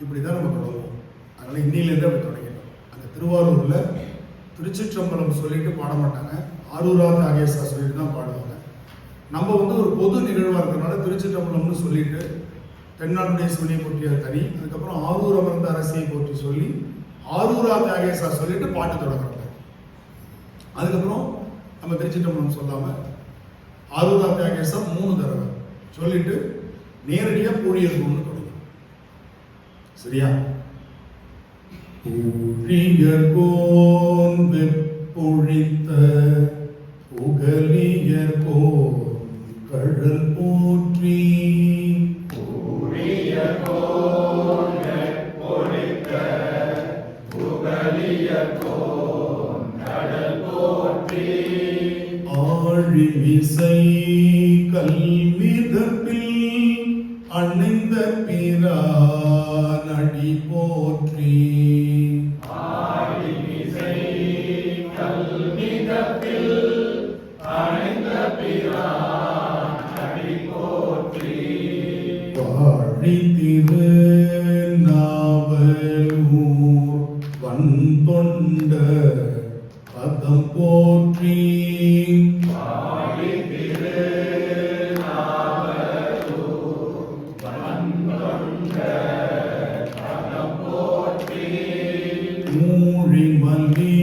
இப்படி தான் நம்ம தொடங்குவோம். அதனால் இன்னிலேருந்து அப்படி தொடங்கிட்டோம். அந்த திருவாரூரில் திருச்சிற்றம்பலம் சொல்லிட்டு பாட மாட்டாங்க, ஆரூரா தியாகேசா சொல்லிட்டு தான் பாடுவாங்க. நம்ம வந்து ஒரு பொது நிகழ்வாக இருக்கிறனால திருச்சிற்றம்பலம்னு சொல்லிட்டு தென்னாடுடைய சிவனை போற்றிய தனி, அதுக்கப்புறம் ஆரூர் அமர்ந்த அரசியை போற்றி சொல்லி ஆரூரா தியாகேசா சொல்லிட்டு பாட்டு தொடங்குறாங்க. அதுக்கப்புறம் நம்ம திருச்சிற்றம்பலம் சொல்லாமல் ஆரூரா தியாகேசா 3 தடவை சொல்லிட்டு நேரடியாக பூழியர்கோன்னு தொடங்கும். சரியா? பூழியர்கோன் வெப்பொழித்த புகலியர்கோன் கழல் போற்றி, பூழியர்கோன் வெப்பொழித்த புகலியர்கோன் கழல் போற்றி, ஆழிமிசை கல்மிதப்பில் அணிந்த பிரான் அடி போற்றி, ஆழிமிசை கல்மிதப்பில் அணிந்த பிரான் அடி போற்றி, வாழி திரு நாவலூர் வன்தொண்ட பதம் போற்றி, ஆழி திரு நாவலூர் வன்தொண்ட பதம் போற்றி, மூழிமலி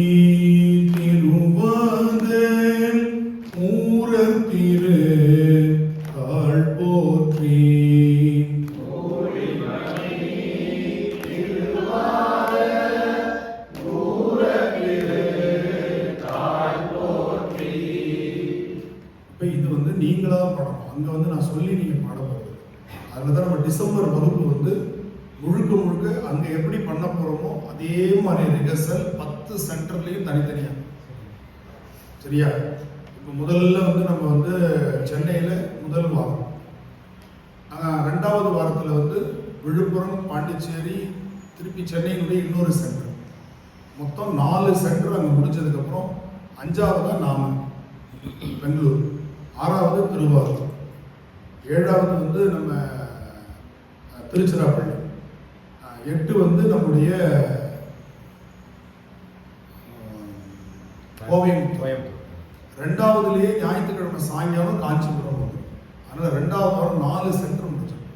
திருவாத ஊரத்திரு தாழ் போற்றி, இது வந்து நீங்களா பாடணும். அங்க வந்து நான் சொல்லி நீங்க பாட போறது. அதில் தான் நம்ம டிசம்பர் வகுப்பு வந்து முழுக்க முழுக்க அங்க எப்படி பண்ண போறோமோ அதே மாதிரி ரிஹர்சல் 10 சென்டர்லயும் தனித்தனியா. சரியா? இப்போ முதல்ல வந்து நம்ம வந்து சென்னையில முதல் வாரம், 2வது வாரத்தில் வந்து விழுப்புரம், பாண்டிச்சேரி, திருப்பி சென்னையினுடைய இன்னொரு சென்டர், மொத்தம் 4 சென்டர் அங்கே முடிச்சதுக்கப்புறம் 5வது நாம பெங்களூர், 6வது திருவாரூர், 7வது வந்து நம்ம திருச்சிராப்பள்ளி, 8 வந்து நம்முடைய கோயம்புத்தூர். 2வதுலேயே ஞாயிற்றுக்கிழமை சாயங்காலம் காஞ்சிபுரம் வந்து. அதனால் 2வது வாரம் 4 சென்டர் முடிச்சோம்.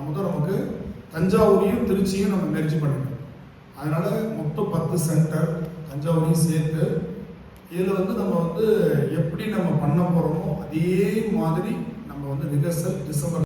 முதல் நமக்கு தஞ்சாவூரையும் திருச்சியும் நம்ம மெர்ஜ் பண்ணிட்டோம். அதனால மொத்தம் 10 சென்டர் தஞ்சாவூரையும் சேர்த்து. இதில் வந்து நம்ம வந்து எப்படி நம்ம பண்ண போகிறோமோ அதே மாதிரி நம்ம வந்து ரிஹர்சல் டிசம்பர்